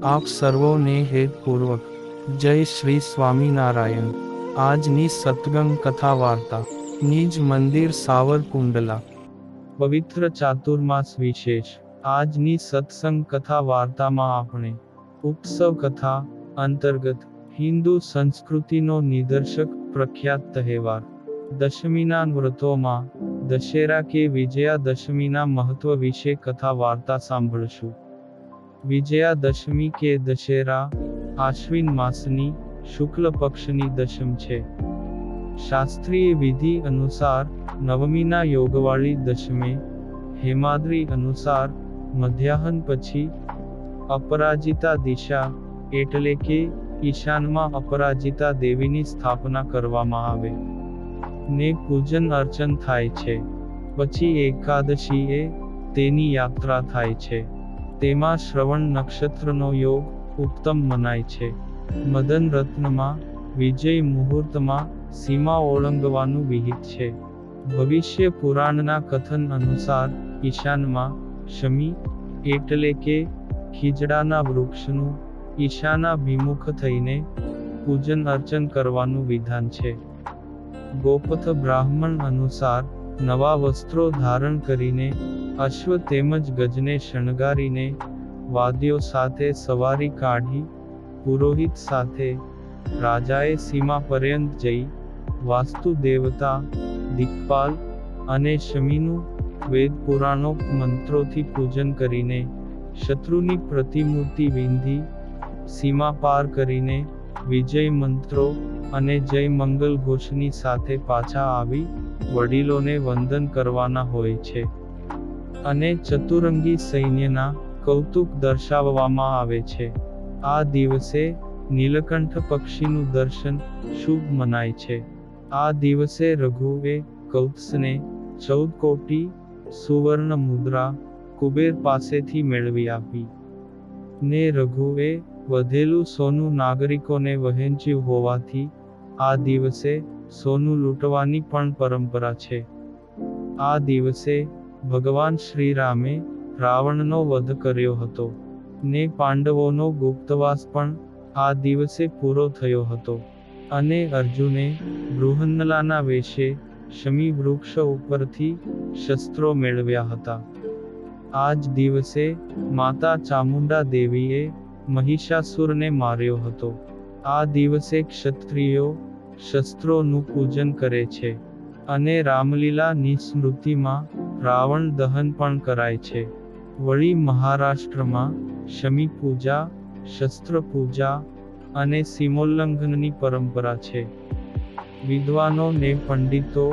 આપ સર્વોને હેતપૂર્વક જય શ્રી સ્વામિનારાયણ। આજની સત્સંગ કથા વાર્તા નિજ મંદિર સાવરકુંડલા પવિત્ર ચાતુર્માસ વિશેષ। આજની સત્સંગ કથા વાર્તામાં આપણે ઉત્સવ કથા અંતર્ગત હિન્દુ સંસ્કૃતિનો નિદર્શક પ્રખ્યાત તહેવાર દશમીના વ્રતોમાં દશેરા કે વિજયાદશમીના મહત્વ વિશે કથા વાર્તા સાંભળશું। વિજયાદશમી કે દશેરા આશ્વિન માસની શુક્લ પક્ષની દશમ છે। શાસ્ત્રીય વિધિ અનુસાર નવમીના યોગવાળી દશમે હેમાદ્રી અનુસાર મધ્યાહન પછી અપરાજિતા દિશા એટલે કે ઈશાનમાં અપરાજિતા દેવીની સ્થાપના કરવામાં આવે ને પૂજન અર્ચન થાય છે। પછી એકાદશીએ તેની યાત્રા થાય છે। તેમાં શ્રવણ નક્ષત્રનો યોગ ઉત્તમ મનાય છે। મદન રત્નમાં વિજય મુહૂર્તમાં સીમા ઓળંગવાનું વિહિત છે। ભવિષ્ય પુરાણના કથન અનુસાર ઈશાનમાં શમી એટલે કે ખીજડાના વૃક્ષનું ઈશાનાભિમુખ થઈને પૂજન અર્ચન કરવાનું વિધાન છે। ગોપથ બ્રાહ્મણ અનુસાર નવા વસ્ત્રો ધારણ કરીને અશ્વ તેમજ ગજને શણગારીને વાદ્યો સાથે સવારી કાઢી પુરોહિત સાથે રાજાએ સીમા પર્યંત જઈ વાસ્તુ દેવતા દિક્પાલ અને શમીનું વેદ પુરાણોક્ત મંત્રોથી પૂજન કરીને શત્રુની પ્રતિમૂર્તિ વિંધી સીમા પાર કરીને વિજય મંત્રો અને જય મંગલ ઘોષની સાથે પાછા આવી વડીલોને વંદન કરવાના હોય છે અને ચતુરંગી સૈન્યના કૌતુક દર્શાવવામાં આવે છે। આ દિવસે નીલકંઠ પક્ષીનું દર્શન શુભ મનાય છે। આ દિવસે રઘુએ કૌત્સને 14 કોટી સુવર્ણ મુદ્રા કુબેર પાસેથી મેળવી આપી ને રઘુએ વધેલું સોનું નાગરિકોને વહેંચ્યું હોવાથી આ દિવસે સોનું લૂંટવાની પણ પરંપરા છે। આ દિવસે ભગવાન શ્રીરામે રાવણનો વધ કર્યો હતો ને પાંડવોનો ગુપ્તવાસ પણ આ દિવસે પૂરો થયો હતો અને અર્જુને બૃહન્નલાના વેશે શમી વૃક્ષ ઉપરથી શસ્ત્રો મેળવ્યા હતા। આ જ દિવસે માતા ચામુંડા દેવીએ મહિષાસુરને માર્યો હતો। આ દિવસે ક્ષત્રિયો શસ્ત્રોનું પૂજન કરે છે અને રામલીલાની સ્મૃતિમાં રાવણ દહન પણ કરાય છે। વળી મહારાષ્ટ્રમાં શમી પૂજા શસ્ત્ર પૂજા અને સીમોલ્લંઘનની પરંપરા છે। વિદ્વાનો ને પંડિતો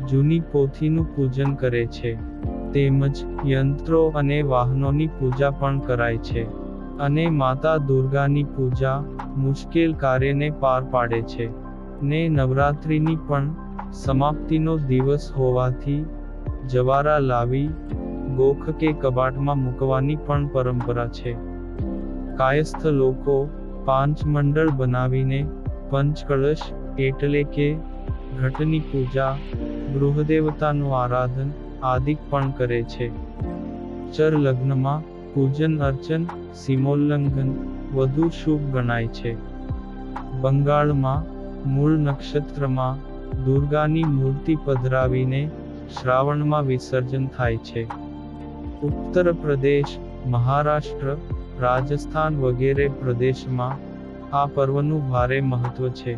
જૂની પોથીનું પૂજન કરે છે તેમજ યંત્રો અને વાહનોની પૂજા પણ કરાય છે અને માતા દુર્ગાની પૂજા મુશ્કેલ કાર્યને પાર પાડે છે ને નવરાત્રિની પણ સમાપ્તિનો દિવસ હોવાથી જવારા લાવી ગોખ કે કબાટમાં મૂકવાની પણ પરંપરા છે। કાયસ્થ લોકો પાંચ મંડળ બનાવીને પંચકળશ એટલે કે ઘટની પૂજા ગૃહદેવતાનું આરાધન આદિક પણ કરે છે। ચર લગ્નમાં પૂજન અર્ચન સીમોલ્લંઘન વધુ શુભ ગણાય છે। બંગાળમાં મૂળ નક્ષત્રમાં દુર્ગાની મૂર્તિ પધરાવીને શ્રાવણમાં વિસર્જન થાય છે। ઉત્તર પ્રદેશ મહારાષ્ટ્ર રાજસ્થાન વગેરે પ્રદેશમાં આ પર્વનું ભારે મહત્વ છે।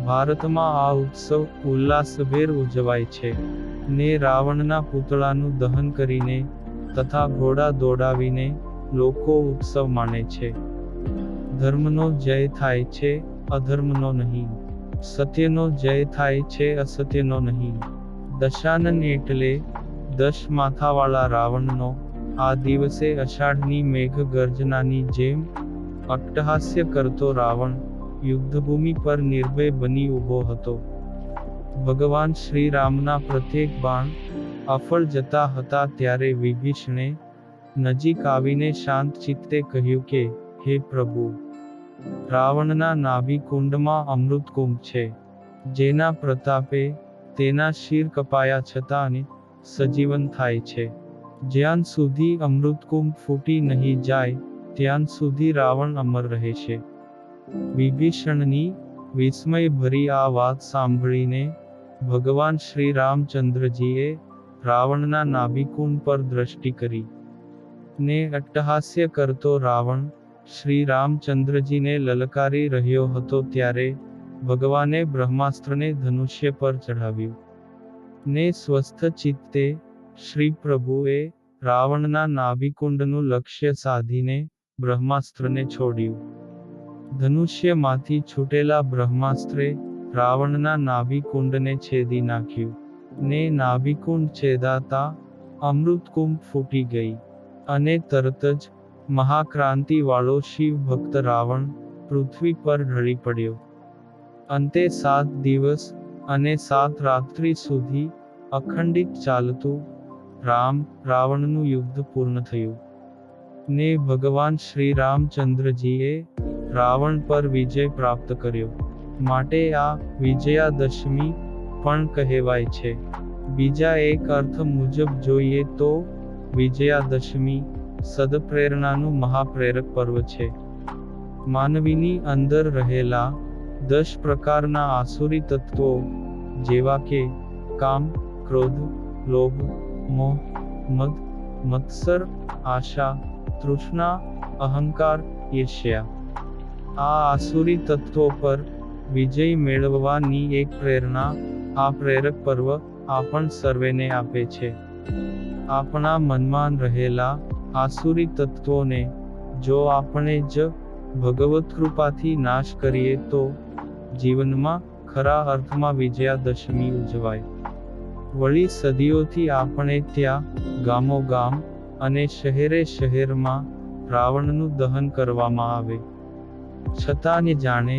ભારતમાં આ ઉત્સવ ઉલ્લાસભેર ઉજવાય છે ને રાવણના પૂતળાનું દહન કરીને તથા ઘોડા દોડાવીને લોકો ઉત્સવ માણે છે। ધર્મનો જય થાય છે અધર્મનો નહીં, સત્યનો જય થાય છે અસત્યનો નહીં। દશાનન એટલે 10 માથાવાળા રાવણનો આ દિવસે અષાઢની મેઘ ગર્જનાની જેમ અટ્ટહાસ્ય કરતો રાવણ યુદ્ધભૂમિ પર નિર્ભય બની ઊભો હતો। ભગવાન શ્રીરામના પ્રત્યેક બાણ અફળ જતા હતા ત્યારે વિભીષણે નજીક આવીને શાંત ચિત્તે કહ્યું કે હે પ્રભુ, રાવણના નાભિકુંડમાં અમૃતકુંભ છે જેના પ્રતાપે તેના શિર કપાયા છતાં સજીવન થાય છે। જ્યાં સુધી અમૃતકુંભ ફૂટી નહીં જાય ત્યાં સુધી રાવણ અમર રહેશે. વિભીષણની વિસ્મયભરી આ વાત સાંભળીને ભગવાન શ્રી રામચંદ્રજીએ રાવણના નાભિકુંડ પર દ્રષ્ટિ કરી ને અટ્ટહાસ્ય કરતો રાવણ શ્રી રામચંદ્રજીને લલકારી રહ્યો હતો ત્યારે ભગવાને બ્રહ્માસ્ત્રને ધનુષ્ય પર ચઢાવ્યું ને સ્વસ્થ ચિત્તે શ્રી પ્રભુએ રાવણના નાભિકુંડનું લક્ષ્ય સાધીને બ્રહ્માસ્ત્રને છોડ્યું. ધનુષ્યમાંથી છૂટેલા બ્રહ્માસ્ત્રે રાવણના નાભિકુંડને છેદી નાખ્યું ને નાભિકુંડ છેદાતા અમૃતકુંભ ફૂટી ગઈ અને તરત જ મહાક્રાંતિવાળો શિવ ભક્ત રાવણ પૃથ્વી પર ઢળી પડ્યો. અંતે 7 દિવસ અને 7 રાત્રિ સુધી અખંડિત ચાલતું રાવણનું યુદ્ધ પૂર્ણ થયું ને ભગવાન શ્રી રામચંદ્રજીએ રાવણ પર વિજય પ્રાપ્ત કર્યો. માટે આ વિજયાદશમી પણ કહેવાય છે. બીજા એક અર્થ મુજબ જોઈએ તો વિજયાદશમી સદપ્રેરણાનું મહાપ્રેરક પર્વ છે. માનવીની અંદર રહેલા 10 પ્રકારના આસુરી તત્વો જેવા કે કામ, ક્રોધ, લોભ, મોહ, મદ, મત્સર, આશા, તૃષ્ણા, અહંકાર, ઈર્ષ્યા, આ આસુરી તત્વો પર વિજય મેળવવાની એક પ્રેરણા આ પ્રેરક પર્વ આપણ સર્વેને આપે છે. આપણા મનમાં રહેલા આસુરી તત્વોને જો આપણે જ ભગવત કૃપાથી નાશ કરીએ તો જીવનમાં ખરા અર્થમાં વિજયાદશમી ઉજવાય. વળી સદીઓથી આપણે ત્યાં ગામોગામ અને શહેરે શહેરમાં રાવણનું દહન કરવામાં આવે છતાં જાણે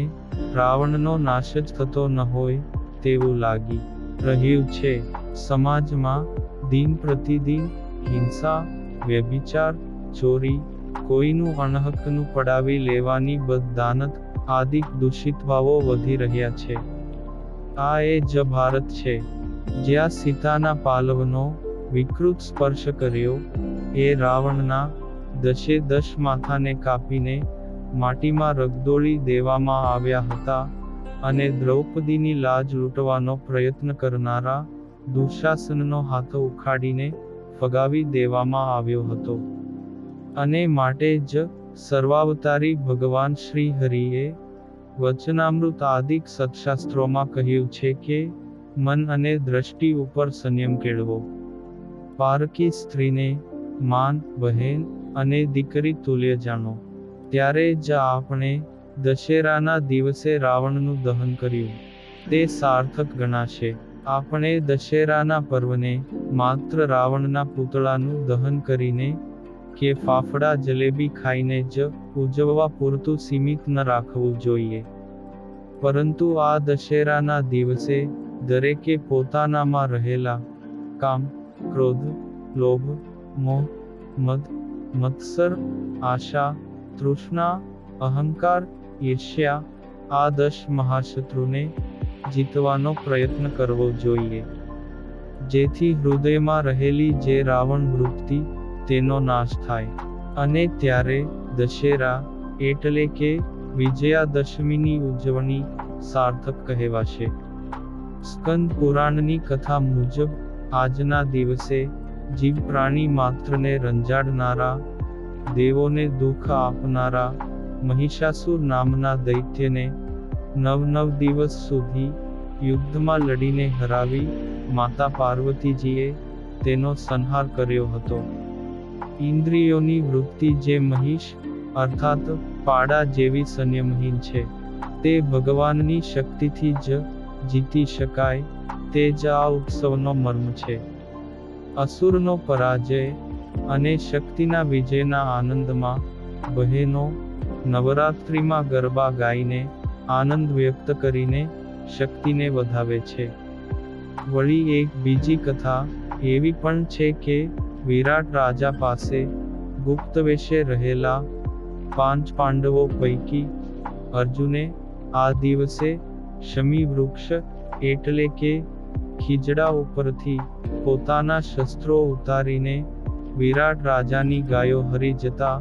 રાવણનો નાશ જ થતો ન હોય તેવું લાગી રહ્યું છે. સમાજમાં દિન પ્રતિદિન હિંસા, વ્યભિચાર, ચોરી, કોઈનું અણહકનું પડાવી લેવાની બદદાનત આદિ દૂષિત ભાવો વધી રહ્યા છે. આ એ જ ભારત છે જ્યાં સીતાના પાલવનો વિકૃત સ્પર્શ કર્યો એ રાવણના 10 માથાને કાપીને માટીમાં રગદોળી દેવામાં આવ્યા હતા અને દ્રૌપદીની લાજ લૂંટવાનો પ્રયત્ન કરનારા દુશાસનનો હાથ ઉખાડીને ફગાવી દેવામાં આવ્યો હતો. અને માટે જ સર્વાવતારી ભગવાન શ્રી હરિએ વચનામૃત આદિક સત્શાસ્ત્રોમાં કહ્યું છે કે મન અને દ્રષ્ટિ ઉપર સંયમ કેળવો. પારકી સ્ત્રીને માન, બહેન અને દીકરી તુલ્ય જાણો. ત્યારે જ આપણે દશેરાના દિવસે રાવણનું દહન કર્યું તે સાર્થક ગણાશે. આપણે દશેરાના પર્વને માત્ર રાવણના પૂતળાનું દહન કરીને કે ફાફડા જલેબી ખાઈને જ ઉજવવા પૂરતું સીમિત ન રાખવું જોઈએ. પરંતુ આ દશેરાના દિવસે દરેકે પોતાનામાં રહેલા કામ, ક્રોધ, લોભ, મોહ, મદ, મત્સર, આશા, તૃષ્ણા, અહંકાર, ઈર્ષ્યા, આ 10 મહાશત્રુને જીતવાનો પ્રયત્ન કરવો જોઈએ. જેથી હૃદયમાં રહેલી જે રાવણ વૃત્તિ તેનો નાશ થાય. અને ત્યારે દશેરા એટલે કે વિજયાદશમીની ઉજવણી સાર્થક કહેવાશે. સ્કંદ પુરાણની કથા મુજબ આજના દિવસે જીવ પ્રાણી માત્રને રંજાડનારા, દેવોને દુઃખ આપનારા મહિષાસુર નામના દૈત્યને 9 દિવસ સુધી યુદ્ધમાં લડીને હરાવી માતા પાર્વતીજીએ તેનો સંહાર કર્યો હતો. ઇન્દ્રિયોની વૃત્તિ જે મહિષ અર્થાત પાડા જેવી સંયમહીન છે તે ભગવાનની શક્તિથી જ જીતી શકાય તે જ આ ઉત્સવનો મર્મ છે. અસુરનો પરાજય અને શક્તિના વિજયના આનંદમાં બહેનો નવરાત્રિમાં ગરબા ગાઈને આનંદ વ્યક્ત કરીને શક્તિને વધાવે છે. વળી એક બીજી કથા એવી પણ છે કે વિરાટ રાજા પાસે ગુપ્તવેશે રહેલા 5 પાંડવો પૈકી અર્જુને આ દિવસે શમી વૃક્ષ એટલે કે ખીજડા ઉપરથી પોતાના શસ્ત્રો ઉતારીને વિરાટ રાજાની ગાયો હરી જતા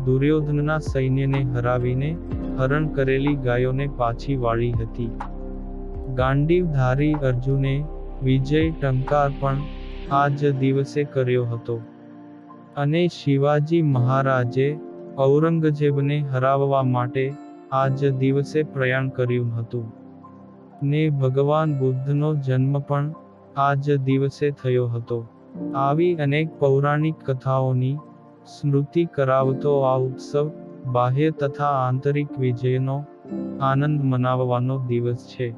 દુર્યોધનના સૈન્યને હરાવીને હરણ કરેલી ગાયોને પાછી વાળી હતી. ગાંડીવધારી અર્જુને વિજય ટંકાર પણ આ જ દિવસે કર્યો હતો. અને શિવાજી મહારાજે ઔરંગઝેબને હરાવવા માટે આ જ દિવસે પ્રયાણ કર્યું હતું. ને ભગવાન બુદ્ધનો જન્મ પણ આ જ દિવસે થયો હતો. આવી અનેક પૌરાણિક કથાઓની સ્મૃતિ કરાવતો આ ઉત્સવ બાહ્ય તથા આંતરિક વિજયનો આનંદ મનાવવાનો દિવસ છે.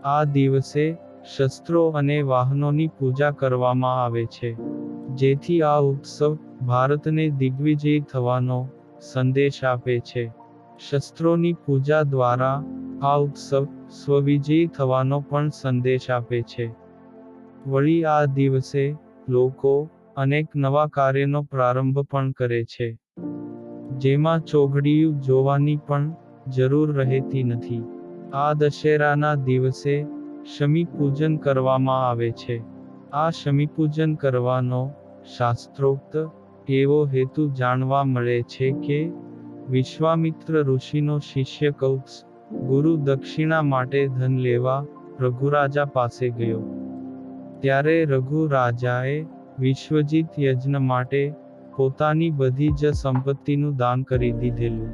આ દિવસે શસ્ત્રો અને વાહનોની પૂજા કરવામાં આવે છે, જેથી આ ઉત્સવ ભારતને દિગ્વિજયી થવાનો સંદેશ આપે છે. શસ્ત્રોની પૂજા દ્વારા આ ઉત્સવ સ્વવિજયી થવાનો પણ સંદેશ આપે છે. વળી આ દિવસે લોકો અનેક નવા કાર્યનો પ્રારંભ પણ કરે છે, જેમાં ચોઘડિયું જોવાની પણ જરૂર રહેતી નથી. આ દશેરાના દિવસે શમી પૂજન કરવામાં આવે છે. આ શમીપૂજન કરવાનો શાસ્ત્રોક્ત એવો હેતુ જાણવા મળે છે કે વિશ્વામિત્ર ઋષિનો શિષ્ય કૌત્સ ગુરુ દક્ષિણા માટે ધન લેવા રઘુરાજા પાસે ગયો. ત્યારે રઘુરાજાએ વિશ્વજીત યજ્ઞ માટે પોતાની બધી જ સંપત્તિનું દાન કરી દીધેલું,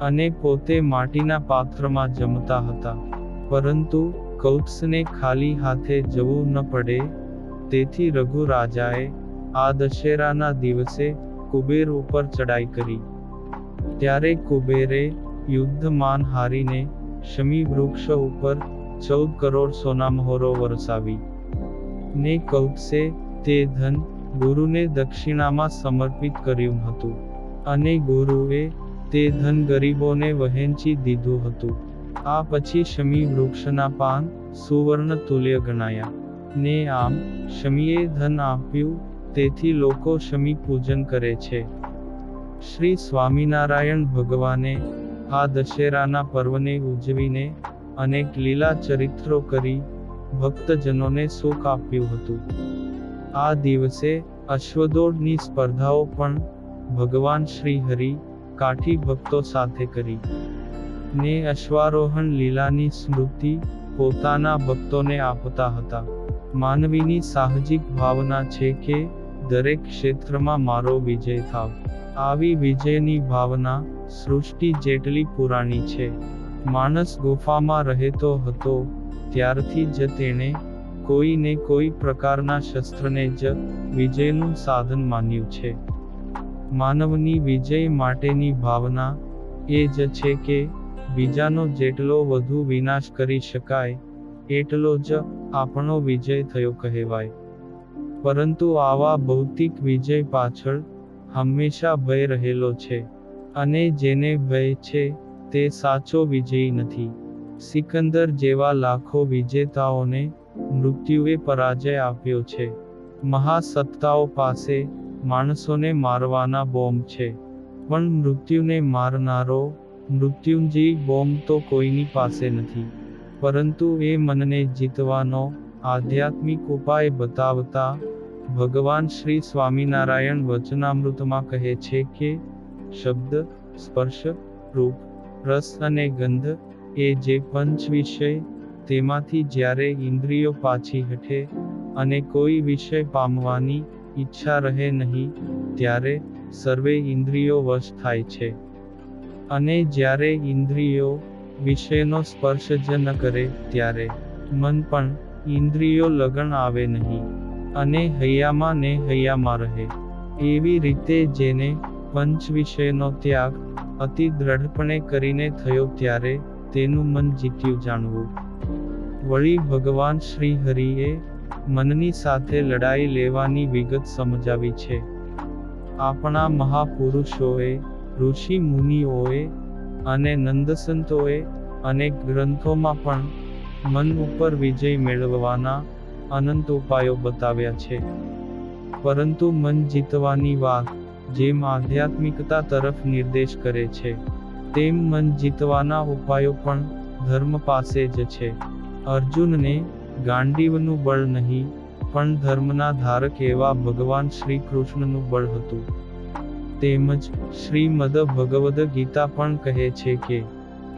અને પોતે માટીના પાત્રમાં જમતા હતા. પરંતુ કૌત્સને ખાલી હાથે જવું ન પડે, તેથી રઘુરાજાએ આ દશેરાના દિવસે કુબેર ઉપર ચડાઈ કરી. ત્યારે કુબેરે યુદ્ધમાન હારીને શમી વૃક્ષ ઉપર 14 કરોડ સોનામહોરો વરસાવી. ને કૌત્સે તે ધન ગુરુને દક્ષિણામાં સમર્પિત કર્યું હતું, અને ગુરુએ તે ધન ગરીબોને વહેંચી દીધું હતું. આ પછી શમી વૃક્ષના પાન સુવર્ણ તુલ્ય ગણાયા. ને આમ શમીએ ધન આપ્યું, તેથી લોકો શમી પૂજન કરે છે. શ્રી સ્વામિનારાયણ ભગવાને આ દશેરાના પર્વને ઉજવીને અનેક લીલા ચરિત્રો કરી ભક્તજનોને સુખ આપ્યું હતું. આ દિવસે અશ્વદોડની સ્પર્ધાઓ પણ ભગવાન શ્રી હરિ કાઠી ભક્તો સાથે કરી. ને અશ્વારોહણ લીલાની સ્મૃતિ પોતાના ભક્તોને આપતા હતા. માનવીની સાહજિક ભાવના છે કે દરેક ક્ષેત્રમાં મારો વિજય થાવ. આવી વિજયની ભાવના સૃષ્ટિ જેટલી પુરાણી છે. માણસ ગુફામાં રહેતો હતો ત્યારથી જ તેણે કોઈ ને કોઈ પ્રકારના શસ્ત્રને જ વિજયનું સાધન માન્યું છે. માનવની વિજય માટેની ભાવના એ જ છે કે બીજાનો જેટલો વધુ વિનાશ કરી શકાય એટલો જ આપણો વિજય થયો કહેવાય. પરંતુ આવા ભૌતિક વિજય પાછળ હંમેશા ભય રહેલો છે, અને જેને ભય છે તે સાચો વિજયી નથી. સિકંદર જેવા લાખો વિજેતાઓને મૃત્યુએ પરાજય આપ્યો છે. મહાસત્તાઓ પાસે માણસોને મારવાના બોમ્બ છે, પણ મૃત્યુને મારનારો મૃત્યુંજયી બોમ્બ તો કોઈની પાસે નથી. પરંતુ એ મનને જીતવાનો આધ્યાત્મિક ઉપાય બતાવતા ભગવાન શ્રી સ્વામિનારાયણ વચનામૃતમાં કહે છે કે શબ્દ, સ્પર્શ, રૂપ, રસ અને ગંધ એ જે પંચ વિષય, તેમાંથી જ્યારે ઇન્દ્રિયો પાછી હટે અને કોઈ વિષય પામવાની ઈચ્છા રહે નહીં, ત્યારે સર્વે ઇન્દ્રિયો વશ થાય છે. અને જ્યારે ઇન્દ્રિયો વિષયનો સ્પર્શ જ ન કરે ત્યારે મન પણ ઇન્દ્રિયો લગન આવે નહીં, અને હૈયામાં ને હૈયામાં રહે. એવી રીતે જેને પંચ વિષયનો ત્યાગ અતિ દ્રઢપણે કરીને થયો ત્યારે તેનું મન જીત્યું જાણવું. વળી ભગવાન શ્રી હરિએ મનની સાથે લડાઈ લેવાની વિગત સમજાવી છે. આપણા મહાપુરુષોએ, ઋષિ મુનિઓએ અને નંદસંતોએ અનેક ગ્રંથોમાં પણ મન ઉપર વિજય મેળવવાના અનંત ઉપાયો બતાવ્યા છે. પરંતુ મન જીતવાની વાત જેમ આધ્યાત્મિકતા તરફ નિર્દેશ કરે છે, તેમ મન જીતવાના ઉપાયો પણ ધર્મ પાસે જ છે. અર્જુનને ગાંડીવનું બળ નહીં, પણ ધર્મના ધારક એવા ભગવાન શ્રી કૃષ્ણનું બળ હતું. તેમજ શ્રીમદ ભગવદ ગીતા પણ કહે છે કે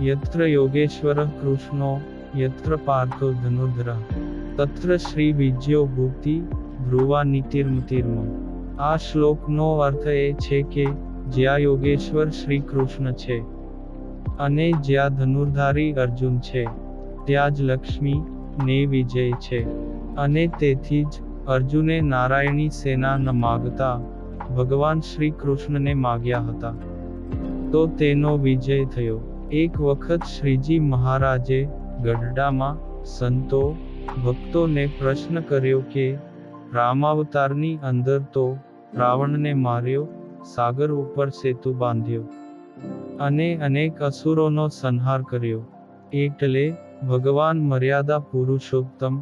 યત્ર યોગેશ્વર કૃષ્ણો યત્ર પાર્થો ધનુર્ધરઃ તત્ર શ્રી વિજયો ભૂતિ ધ્રુવા નીતિર્મતિર્મ. આ શ્લોકનો અર્થ એ છે કે જ્યાં યોગેશ્વર શ્રી કૃષ્ણ છે અને જ્યાં ધનુર્ધારી અર્જુન છે ત્યાં જ લક્ષ્મી ને વિજય છે. અને તેથી જ અર્જુને નારાયણી સેના ન માગતા ભગવાન શ્રી કૃષ્ણને માગ્યા હતા, તો તેનો વિજય થયો. એક વખત શ્રીજી મહારાજે ગઢડામાં સંતો ભક્તોને પ્રશ્ન કર્યો કે રામાવતારની અંદર તો રાવણને માર્યો, સાગર ઉપર સેતુ બાંધ્યો અને અનેક અસુરોનો સંહાર કર્યો, એટલે ભગવાન મર્યાદા પુરુષોત્તમ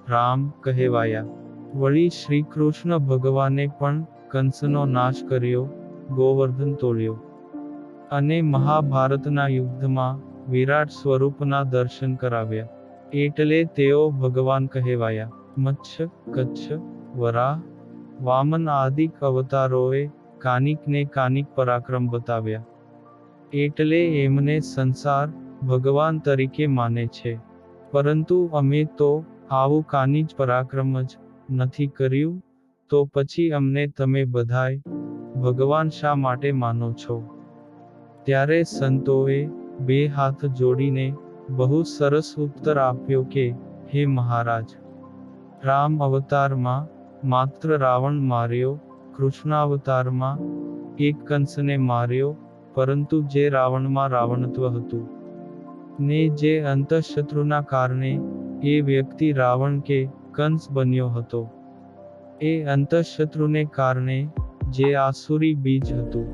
રામ કહેવાયા. વળી શ્રી કૃષ્ણ ભગવાને પણ કંસનો નાશ કર્યો, ગોવર્ધન તોડ્યો અને મહાભારતના યુદ્ધમાં વિરાટ સ્વરૂપના દર્શન કરાવ્યા, એટલે તેઓ ભગવાન કહેવાયા. મત્સ્ય, કચ્છ, વરાહ, વામન આદિક અવતારોએ કાનિક ને કાનિક પરાક્રમ બતાવ્યા, એટલે એમને સંસાર ભગવાન તરીકે માને છે. પરંતુ અમે તો આવું કાની જ પરાક્રમ જ નથી કર્યું, તો પછી અમને તમે બધાય ભગવાન શા માટે માનો છો? ત્યારે સંતોએ બે હાથ જોડીને બહુ સરસ ઉત્તર આપ્યો કે હે મહારાજ, રામ અવતારમાં માત્ર રાવણ માર્યો, કૃષ્ણાવતારમાં એક કંસને માર્યો, પરંતુ જે રાવણમાં રાવણત્વ હતું ને જે અંતઃશત્રુના કારણે એ વ્યક્તિ રાવણ કે કંસ બન્યો હતો, એ અંતઃશત્રુને કારણે જે આસુરી બીજ હતું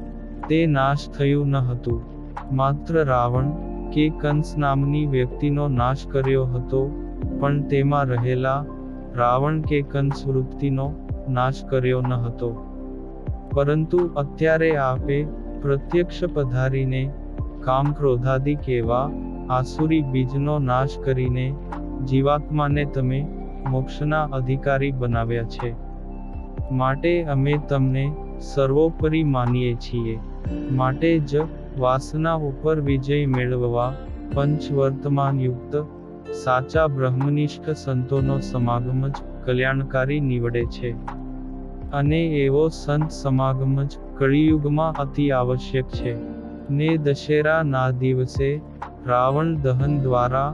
તે નાશ થયું ન હતું. માત્ર રાવણ કે કંસ નામની વ્યક્તિનો નાશ કર્યો હતો, પણ તેમાં રહેલા રાવણ કે કંસ વૃત્તિનો નાશ કર્યો ન હતો. પરંતુ અત્યારે આપે પ્રત્યક્ષ પધારીને કામ ક્રોધાદિક એવા આસુરી બીજનો નાશ કરીને જીવાત્માને તમે મોક્ષના અધિકારી બનાવ્યા છે. માટે અમે તમને સર્વોપરી માનીએ છીએ. માટે જ વાસના ઉપર વિજય મેળવવા પંચવર્તમાન યુક્ત સાચા બ્રહ્મનિષ્ઠ સંતોનો સમાગમ જ કલ્યાણકારી નીવડે છે. અને એવો સંત સમાગમ જ કળિયુગમાં અતિ આવશ્યક છે. ને દશેરા ના દિવસે રાવણ દહન દ્વારા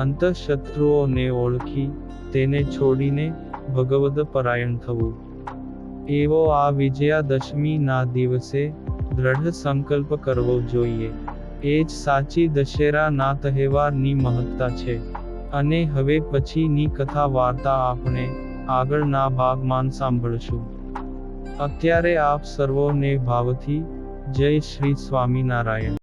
અંતઃશત્રુઓને ઓળખી તેને છોડીને ભગવદ પરાયણ થવું, એવો આ વિજયાદશમી ના દિવસે દ્રઢ સંકલ્પ કરવો જોઈએ. એ જ સાચી દશેરા ના તહેવારની મહત્તા છે. અને હવે પછીની કથા વાર્તા આપણે આગળના ભાગમાં સાંભળશું. અત્યારે આપ સર્વોને ભાવથી જય શ્રી સ્વામિનારાયણ.